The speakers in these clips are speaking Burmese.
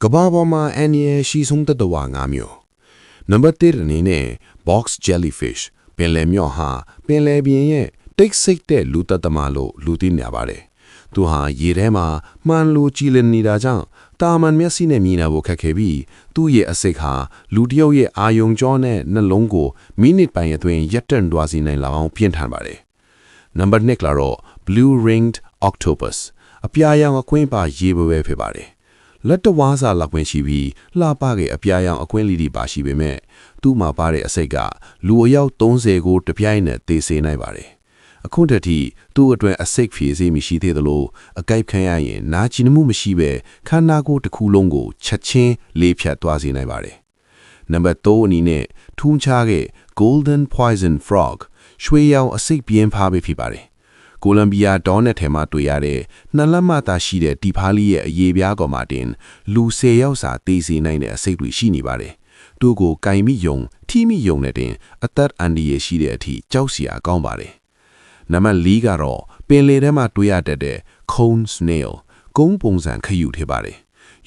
ကဘာပေါ်မှာအန်ရဲ့ရှိဆုံးတတဝါ9မျိုးနံပါတ်1အနေနဲ့ box jellyfish ပင်လယ်မျော့ဟာပင်လယ်ပြင်ရဲ့တိတ်ဆိတ်တဲ့လူတသမလို့လူသိနေပါတယ်သူဟာရေထဲမှာမှန်လိုကြည်လင်နေတာကြောင့်တာမန်မျက်စိနဲ့မြင်ရဖို့ခက်ခဲပြီးသူ့ရဲ့အစိတ်ဟာလူတစ်ယောက်ရဲ့အာယုံကြောနဲ့နှလုံးကိုမိနစ်ပိုင်းအတွင်းရပ်တန့်သွားစေနိုင်လောက်အောင်ပြင်းထန်ပါတယ်နံပါတ်2ကတော့ blue ringed octopus အပြာရောင်အကွင်းပါရေပွဲဖြစ်ပါတယ်လက်တဝါးစာလောက်ဝင်ရှိပြီးလှပကအပြာရောင်အကွင်းလေးတွေပါရှိပေမဲ့သူ့မှာပါတဲ့အစိတ်ကလူအယောက်30ကိုတပြိုင်နက်သေစေနိုင်ပါတယ်အခုတည်းထိသူ့အတွင်းအစိတ်ဖြည့်စေမရှိသေးသလိုအကိုက်ခံရရင်နာကျင်မှုမရှိပဲခန္ဓာကိုယ်တစ်ခုလုံးကိုချက်ချင်းလေးဖြတ်သွားစေနိုင်ပါတယ်နံပါတ်3အနေနဲ့ထူးခြားတဲ့ golden poison frog ရွှေရောင်အစိတ်ပြင်းဖားပဲဖြစ်ပါတယ်ကိုလံဘီယာဒေါနက်ထဲမှာတွေ့ရတဲ့နှလက်မသာရှိတဲ့ဒီဖားလေးရဲ့အရေးပြားကောင်မှတင်လူ10ယောက်စာသေစေနိုင်တဲ့အစိတ်တွေရှိနေပါတယ်သူ့ကိုကင်မိယုံထိမိယုံနဲ့တင်အသက်အန္တရာယ်ရှိတဲ့အထိကြောက်စရာကောင်းပါတယ်နံပါတ်4ကတော့ပင်လယ်ထဲမှာတွေ့ရတတ်တဲ့ cone snail ကုန်းပုံစံခရုထည့်ပါတယ်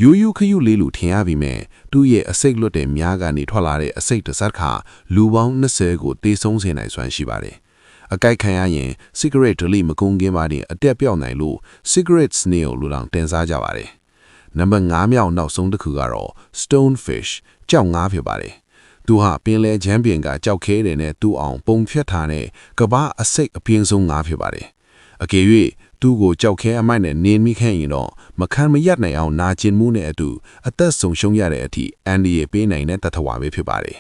ရိုးရိုးခရုလေးလိုထင်ရပြီမဲ့သူ့ရဲ့အစိတ်လွတ်တဲ့များကနေထွက်လာတဲ့အစိတ်တစ်စက်ခါလူပေါင်း20ကိုတေဆုံးစေနိုင်စွမ်းရှိပါတယ်အကိုက်ခံရရင် cigarette ဒလိမကုန်းကင်းပါတင်အတက်ပြောက်နိုင်လို့ cigarette snail လို့တောင်တင်စားကြပါတယ်နံပါတ်5မြောက်နောက်ဆုံးတစ်ခုကတော့ stonefish ကြောက်ငါးဖြစ်ပါတယ်သူဟာပင်လယ်ချမ်းပြင်ကကြောက်ခဲတယ်နဲ့သူ့အောင်ပုံဖြတ်ထားတဲ့ကမ္ဘာအစိတ်အပြင်းဆုံးငါးဖြစ်ပါတယ်အကယ်၍သူ့ကိုကြောက်ခဲအမိုက်နဲ့နင်းမိခဲ့ရင်တော့မခံမရပ်နိုင်အောင်နာကျင်မှုနဲ့အတူအသက်ဆုံးရှုံးရတဲ့အထိအန်ဒီရဲ့ပေးနိုင်တဲ့တထဝါပဲဖြစ်ပါတယ်